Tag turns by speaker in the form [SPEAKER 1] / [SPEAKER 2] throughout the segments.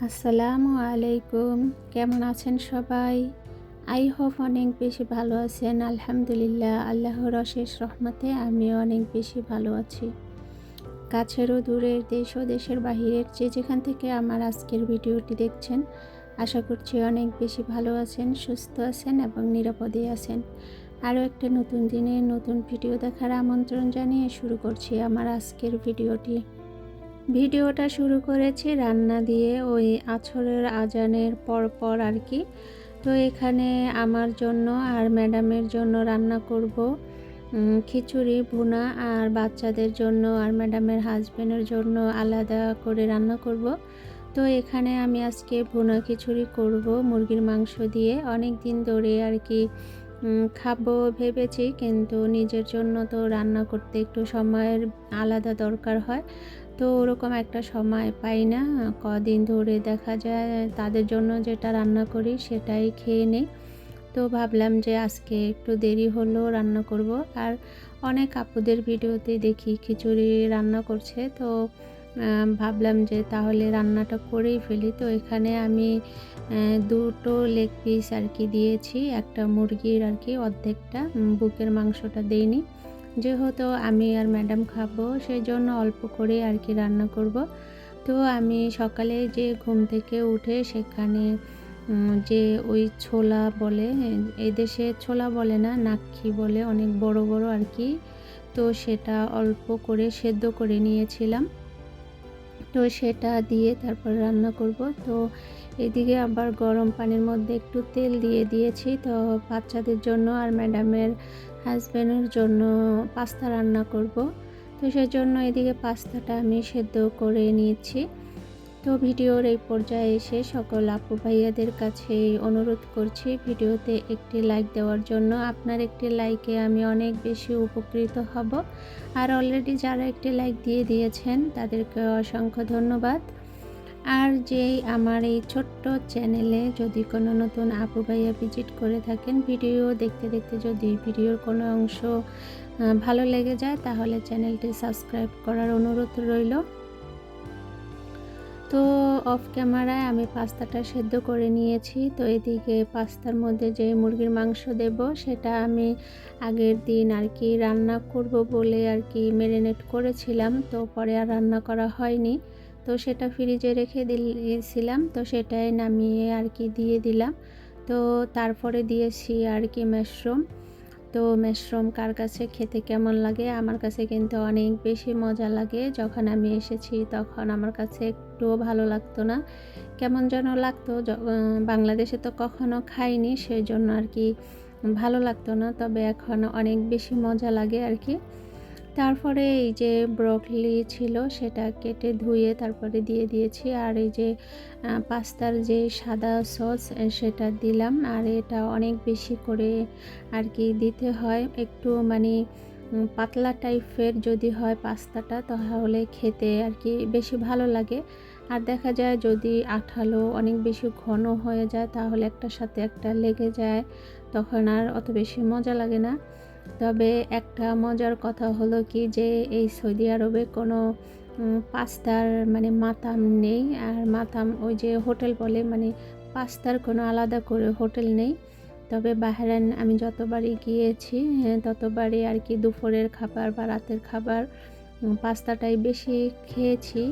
[SPEAKER 1] আসসালামু আলাইকুম। কেমন আছেন সবাই? আই হোপ অনেক বেশি ভালো আছেন। আলহামদুলিল্লাহ, আল্লাহর অশেষ রহমতে আমিও অনেক বেশি ভালো আছি। কাছের ও দূরের, দেশ ও দেশের বাহিরের যে যেখান থেকে আমার আজকের ভিডিওটি দেখছেন, আশা করছি অনেক বেশি ভালো আছেন, সুস্থ আছেন এবং নিরাপদে আছেন। আরও একটা নতুন দিনে নতুন ভিডিও দেখার আমন্ত্রণ জানিয়ে শুরু করছি আমার আজকের ভিডিওটা শুরু করেছি রান্না দিয়ে, ওই আছরের আজানের পর আর কি। তো এখানে আমার জন্য আর ম্যাডামের জন্য রান্না করব খিচুড়ি ভুনা, আর বাচ্চাদের জন্য আর ম্যাডামের হাজবেন্ডের জন্য আলাদা করে রান্না করব। তো এখানে আমি আজকে ভুনা খিচুড়ি করব মুরগির মাংস দিয়ে। অনেক দিন ধরে আর কি খাবো ভেবেছি, কিন্তু নিজের জন্য তো রান্না করতে একটু সময়ের আলাদা দরকার হয়। তো ওরকম একটা সময় পাই না। কদিন ধরে দেখা যায় তাদের জন্য যেটা রান্না করি সেটাই খেয়ে নেই। তো ভাবলাম যে আজকে একটু দেরি হলো রান্না করব। আর অনেক আপুদের ভিডিওতে দেখি খিচুড়ি রান্না করছে, তো ভাবলাম যে তাহলে রান্নাটা করেই ফেলি। তো এখানে আমি দুটো লেগ পিস আর কি দিয়েছি, একটা মুরগির আর কি অর্ধেকটা, বুকের মাংসটা দেইনি। যেহেতু আমি আর ম্যাডাম খাবো, সেই জন্য অল্প করে আর কি রান্না করব। তো আমি সকালে যে ঘুম থেকে উঠে সেখানে যে ওই ছোলা বলে, এদেশে ছোলা বলে না, নাক্ষী বলে, অনেক বড় বড় আর কি। তো সেটা অল্প করে সেদ্ধ করে নিয়েছিলাম। তো সেটা দিয়ে তারপর রান্না করব। তো এদিকে আবার গরম পানির মধ্যে একটু তেল দিয়ে দিয়েছি। তো বাচ্চাদের জন্য আর ম্যাডামের হাজব্যান্ডের জন্য পাস্তা রান্না করব। তো সেজন্য এদিকে পাস্তাটা আমি সেদ্ধ করে নিয়েছি। তো ভিডিওর এই পর্যায়ে এসে সকল আপু ভাইয়াদের কাছে অনুরোধ করছি ভিডিওতে একটি লাইক দেওয়ার জন্য। আপনার একটি লাইকে আমি অনেক বেশি উপকৃত হব। আর অলরেডি যারা একটি লাইক দিয়ে দিয়েছেন তাদেরকে অসংখ্য ধন্যবাদ। আর যেই আমার এই ছোট্ট চ্যানেলে যদি কোনো নতুন আপু ভাইয়া ভিজিট করে থাকেন, ভিডিও দেখতে দেখতে যদি ভিডিওর কোনো অংশ ভালো লেগে যায়, তাহলে চ্যানেলটি সাবস্ক্রাইব করার অনুরোধ রইল। তো অফ ক্যামেরায় আমি পাস্তাটা সেদ্ধ করে নিয়েছি। তো এদিকে পাস্তার মধ্যে যে মুরগির মাংস দেব সেটা আমি আগের দিন আর কি রান্না করব বলে আর কি ম্যারিনেট করেছিলাম, তো পরে আর রান্না করা হয়নি। তো সেটা ফ্রিজে রেখে দিয়েছিলাম, তো সেটাই নামিয়ে আর কি দিয়ে দিলাম। তো তারপরে দিয়েছি আর কি মাশরুম। তো মাশরুম কার কাছে খেতে কেমন লাগে? আমার কাছে কিন্তু অনেক বেশি মজা লাগে। যখন আমি এসেছি তখন আমার কাছে একটুও ভালো লাগতো না, কেমন যেন লাগতো। বাংলাদেশে তো কখনো খাইনি, সেই জন্য আর কি ভালো লাগতো না। তবে এখন অনেক বেশি মজা লাগে আর কি। তারপরে এই যে ব্রকলি ছিল সেটা কেটে ধুয়ে তারপরে দিয়ে দিয়েছি। আর এই যে পাস্তার যে সাদা সস সেটা দিলাম। আর এটা অনেক বেশি করে আর কি দিতে হয়, একটু মানে পাতলা টাইপের যদি হয় পাস্তাটা, তাহলে খেতে আর কি বেশি ভালো লাগে। আর দেখা যায় যদি আঠালো অনেক বেশি ঘন হয়ে যায় তাহলে একটার সাথে একটা লেগে যায়, তখন আর অত বেশি মজা লাগে না। তবে একটা মজার কথা হলো কি, যে এই সৌদি আরবে কোনো পাস্তার মানে মাতাম নেই। আর মাতাম ওই যে হোটেল বলে, মানে পাস্তার কোনো আলাদা করে হোটেল নেই। তবে বাহরাইন আমি যতবারই গিয়েছি ততবারই আর কি দুপুরের খাবার বা রাতের খাবার পাস্তাটাই বেশি খেয়েছি।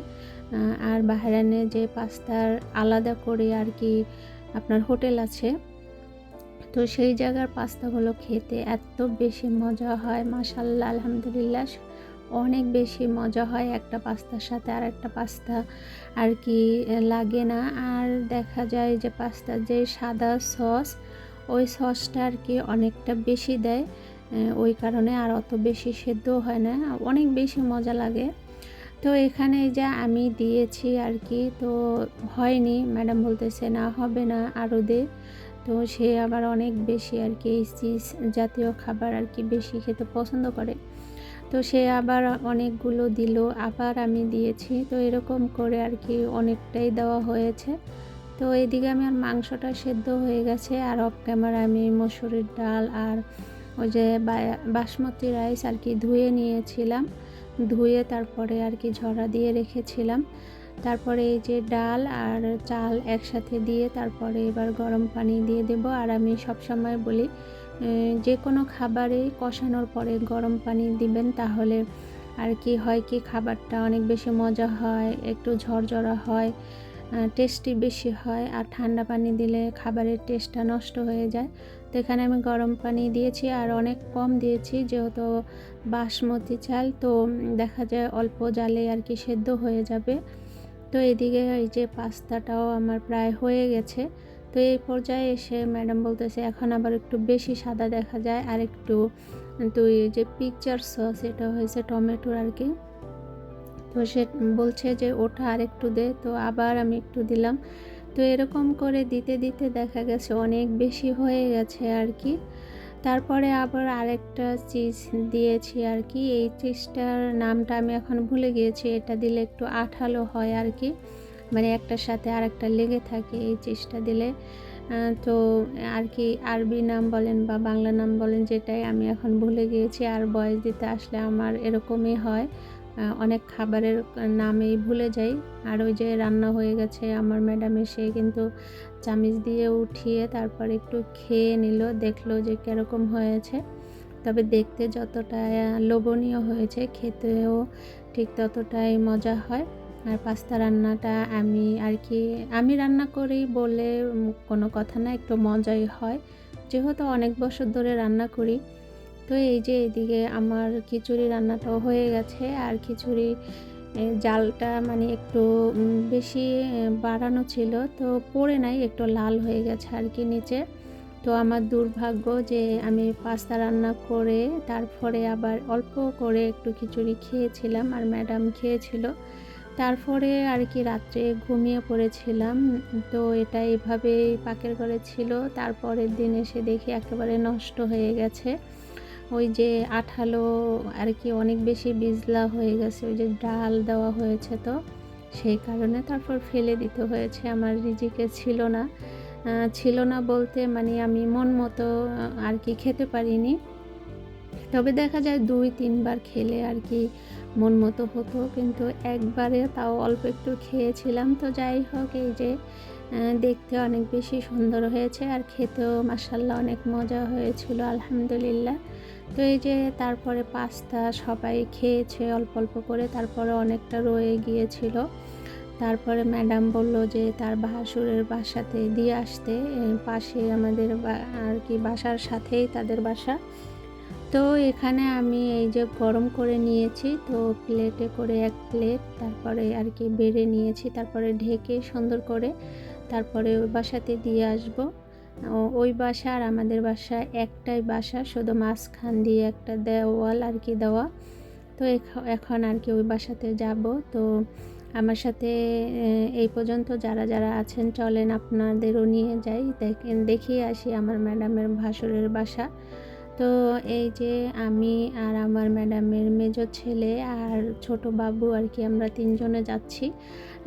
[SPEAKER 1] আর বাহরাইনে যে পাস্তার আলাদা করে আর কি আপনার হোটেল আছে, তো সেই জায়গার পাস্তাগুলো খেতে এত বেশি মজা হয়, মাশাআল্লাহ আলহামদুলিল্লাহ, অনেক বেশি মজা হয়। একটা পাস্তার সাথে আর একটা পাস্তা আর কি লাগে না। আর দেখা যায় যে পাস্তার যে সাদা সস, ওই সসটা আর কি অনেকটা বেশি দেয়, ওই কারণে আর অত বেশি সেদ্ধ হয় না, অনেক বেশি মজা লাগে। তো এখানে যে আমি দিয়েছি আর কি, তো হয়নি, ম্যাডাম বলতেছে না হবে না আরও দে। তো সে আবার অনেক বেশি আর কি এই চিজ জাতীয় খাবার আর কি বেশি খেতে পছন্দ করে। তো সে আবার অনেকগুলো দিল, আবার আমি দিয়েছি। তো এরকম করে আর কি অনেকটাই দেওয়া হয়েছে। তো এদিকে আমার মাংসটা সেদ্ধ হয়ে গেছে। আর অফ ক্যামেরা আমি মসুরির ডাল আর ওই যে বাসমতি রাইস আর কি ধুয়ে নিয়েছিলাম, ধুয়ে তারপরে আর কি ঝরা দিয়ে রেখেছিলাম। তারপরে এই যে ডাল আর চাল একসাথে দিয়ে তারপরে এবার গরম পানি দিয়ে দেব। আর আমি সবসময় বলি যে কোনো খাবারে কষানোর পরে গরম পানি দিবেন, তাহলে আর কি হয় কি খাবারটা অনেক বেশি মজা হয়, একটু ঝরঝরা হয়, টেস্টি বেশি হয়। আর ঠান্ডা পানি দিলে খাবারের টেস্টটা নষ্ট হয়ে যায়। তো এখানে আমি গরম পানি দিয়েছি আর অনেক কম দিয়েছি, যেহেতু বাসমতি চাল, তো দেখা যায় অল্প জালে আর কি সেদ্ধ হয়ে যাবে। তো এদিকে এই যে পাস্তাটাও আমার প্রায় হয়ে গেছে। তো এই পর্যায়ে এসে ম্যাডাম বলতেছে এখন আবার একটু বেশি সাদা দেখা যায়, আর একটু তুই যে পিকচার সস, এটা হয়েছে টমেটোর আর কি, তো সে বলছে যে ওটা আর একটু দে। তো আবার আমি একটু দিলাম। তো এরকম করে দিতে দিতে দেখা গেছে অনেক বেশি হয়ে গেছে আর কি। তারপরে আবার আরেকটা চিজ দিয়েছি আর কি, এই চিজটার নামটা আমি এখন ভুলে গিয়েছি। এটা দিলে একটু আঠালো হয় আর কি, মানে একটার সাথে আরেকটা লেগে থাকে এই চিজটা দিলে। তো আর কি আরবি নাম বলেন বা বাংলা নাম বলেন, যেটাই আমি এখন ভুলে গিয়েছি। আর বয়স দিতে আসলে আমার এরকমই হয়, অনেক খাবারের নামই ভুলে যাই। আর ওই যে রান্না হয়ে গেছে, আমার ম্যাডাম এসে কিন্তু চামিচ দিয়ে উঠিয়ে তারপর একটু খেয়ে নিল, দেখলো যে কীরকম হয়েছে। তবে দেখতে যতটা লোভনীয় হয়েছে, খেতেও ঠিক ততটাই মজা হয়। আর পাস্তা রান্নাটা আমি রান্না করি বলে কোনো কথা না, একটু মজাই হয়, যেহেতু অনেক বছর ধরে রান্না করি। তো এই যে এদিকে আমার খিচুড়ি রান্নাটাও হয়ে গেছে। আর খিচুড়ি জালটা মানে একটু বেশি বাড়ানো ছিল, তো পড়ে নাই, একটু লাল হয়ে গেছে আর কি নিচে। তো আমার দুর্ভাগ্য যে আমি পাস্তা রান্না করে তারপরে আবার অল্প করে একটু খিচুড়ি খেয়েছিলাম, আর ম্যাডাম খেয়েছিল। তারপরে আর কি রাত্রে ঘুমিয়ে পড়েছিলাম। তো এটা এভাবেই পাকের ঘরে ছিল। তারপরের দিন এসে দেখি একেবারে নষ্ট হয়ে গেছে। ওই যে আঠালো আর কি, অনেক বেশি বিজলা হয়ে গেছে, ওই যে ডাল দেওয়া হয়েছে, তো সেই কারণে তারপর ফেলে দিতে হয়েছে। আমার রিজিকে ছিল না বলতে মানে আমি মন মতো আর কি খেতে পারিনি। তবে দেখা যায় 2-3 বার খেলে আর কি মন মতো হতো, কিন্তু একবারে তাও অল্প একটু খেয়েছিলাম। তো যাই হোক, এই যে দেখতে অনেক বেশি সুন্দর হয়েছে আর খেতেও মাশাআল্লাহ অনেক মজা হয়েছিল, আলহামদুলিল্লাহ। তো এই যে তারপরে পাস্তা সবাই খেয়েছে অল্প অল্প করে, তারপরে অনেকটা রয়ে গিয়েছিল। তারপরে ম্যাডাম বলল যে তার ভাসুরের বাসাতে দিয়ে আসতে, পাশে আমাদের আর কি বাসার সাথেই তাদের বাসা। তো এখানে আমি এই যে গরম করে নিয়েছি, তো প্লেটে করে 1 প্লেট তারপরে আর কি বেড়ে নিয়েছি, তারপরে ঢেকে সুন্দর করে তারপরে ওই বাসাতে দিয়ে আসব। ওই বাসা আর আমাদের বাসা একটাই বাসা, শুধু মাঝখান দিয়ে একটা দেওয়াল আর কি দেওয়া। তো এখন আর কি ওই বাসাতে যাব। তো আমার সাথে এই পর্যন্ত যারা যারা আছেন চলেন আপনাদেরও নিয়ে যাই, দেখিয়ে আসি আমার ম্যাডামের ভাসুরের বাসা। তো এই যে আমি আর আমার ম্যাডামের মেজো ছেলে আর ছোট বাবু আর কি, আমরা 3 জনে যাচ্ছি।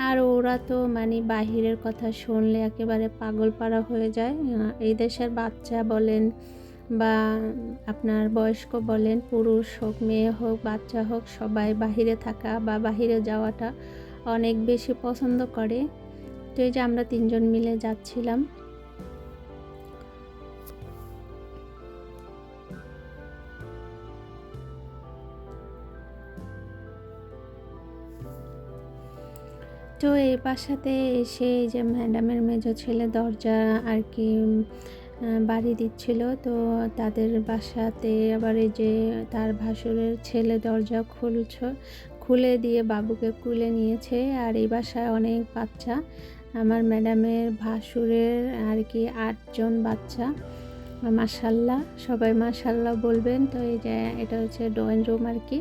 [SPEAKER 1] আর ওরা তো মানে বাহিরের কথা শুনলে একেবারে পাগল পাড়া হয়ে যায়। এই দেশের বাচ্চা বলেন বা আপনার বয়স্ক বলেন, পুরুষ হোক মেয়ে হোক বাচ্চা হোক, সবাই বাহিরে থাকা বা বাহিরে যাওয়াটা অনেক বেশি পছন্দ করে। তো এই যে আমরা 3 জন মিলে যাচ্ছিলাম। তো এই বাসাতে এসে এই যে ম্যাডামের মেজো ছেলে দরজা আর কি বাড়ি দিচ্ছিল। তো তাদের বাসাতে আবার এই যে তার ভাসুরের ছেলে দরজা খুলে দিয়ে বাবুকে কুলে নিয়েছে। আর এই বাসায় অনেক বাচ্চা, আমার ম্যাডামের ভাসুরের আর কি 8 জন বাচ্চা। মাশাআল্লাহ, সবাই মাশাআল্লাহ বলবেন। তো এই যে এটা হচ্ছে ড্রয়িং রুম আর কি।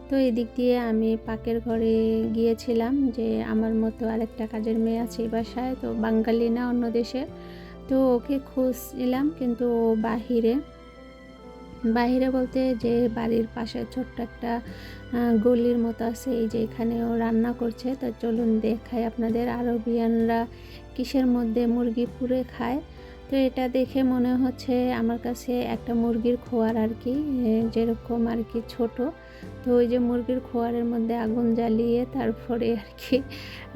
[SPEAKER 1] তো এদিক দিয়ে আমি পাকের ঘরে গিয়েছিলাম, যে আমার মতো আরেকটা কাজের মেয়ে আছে এই বাসায়, তো বাঙালি না, অন্য দেশের। তো ওকে খুঁজছিলাম, কিন্তু ও বাহিরে বলতে যে বাড়ির পাশে ছোট্ট একটা গলির মতো আছে, এই যে এখানেও রান্না করছে। তো চলুন দেখাই আপনাদের আরবিয়ানরা কিসের মধ্যে মুরগি পুড়ে খায়। তো এটা দেখে মনে হচ্ছে আমার কাছে একটা মুরগির খোয়ার আর কি, যেরকম আর কি ছোট। তো ওই যে মুরগির খোয়ারের মধ্যে আগুন জ্বালিয়ে তারপরে আর কি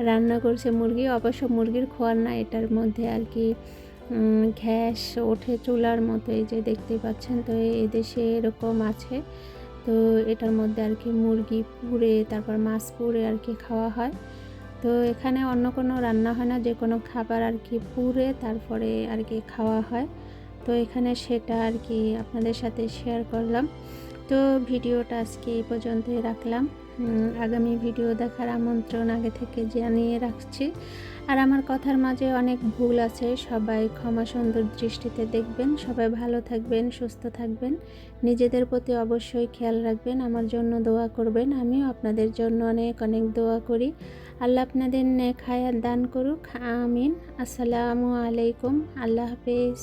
[SPEAKER 1] রান্না করছে মুরগি। অবশ্য মুরগির খোয়ার না, এটার মধ্যে আর কি গ্যাস ওঠে চুলার মতো, এই যে দেখতেই পাচ্ছেন। তো এদেশে এরকম আছে। তো এটার মধ্যে আর কি মুরগি পুড়ে তারপর মাছ পুড়ে আর কি খাওয়া হয়। তো এখানে অন্য কোনো রান্না হয় না, যে কোনো খাবার আর কি পুড়ে তারপরে আর কি খাওয়া হয়। তো এখানে সেটা আর কি আপনাদের সাথে শেয়ার করলাম। তো ভিডিওটা আজকে এই পর্যন্তই রাখলাম। আগামী ভিডিও দেখার আমন্ত্রণ আগে থেকে জানিয়ে রাখছি। আর আমার কথার মাঝে অনেক ভুল আছে, সবাই ক্ষমা সুন্দর দৃষ্টিতে দেখবেন। সবাই ভালো থাকবেন, সুস্থ থাকবেন, নিজেদের প্রতি অবশ্যই খেয়াল রাখবেন, আমার জন্য দোয়া করবেন। আমিও আপনাদের জন্য অনেক অনেক দোয়া করি। আল্লাহ আপনাদের নেক হায়াত দান করুক, আমিন। আসসালামু আলাইকুম, আল্লাহ হাফেজ।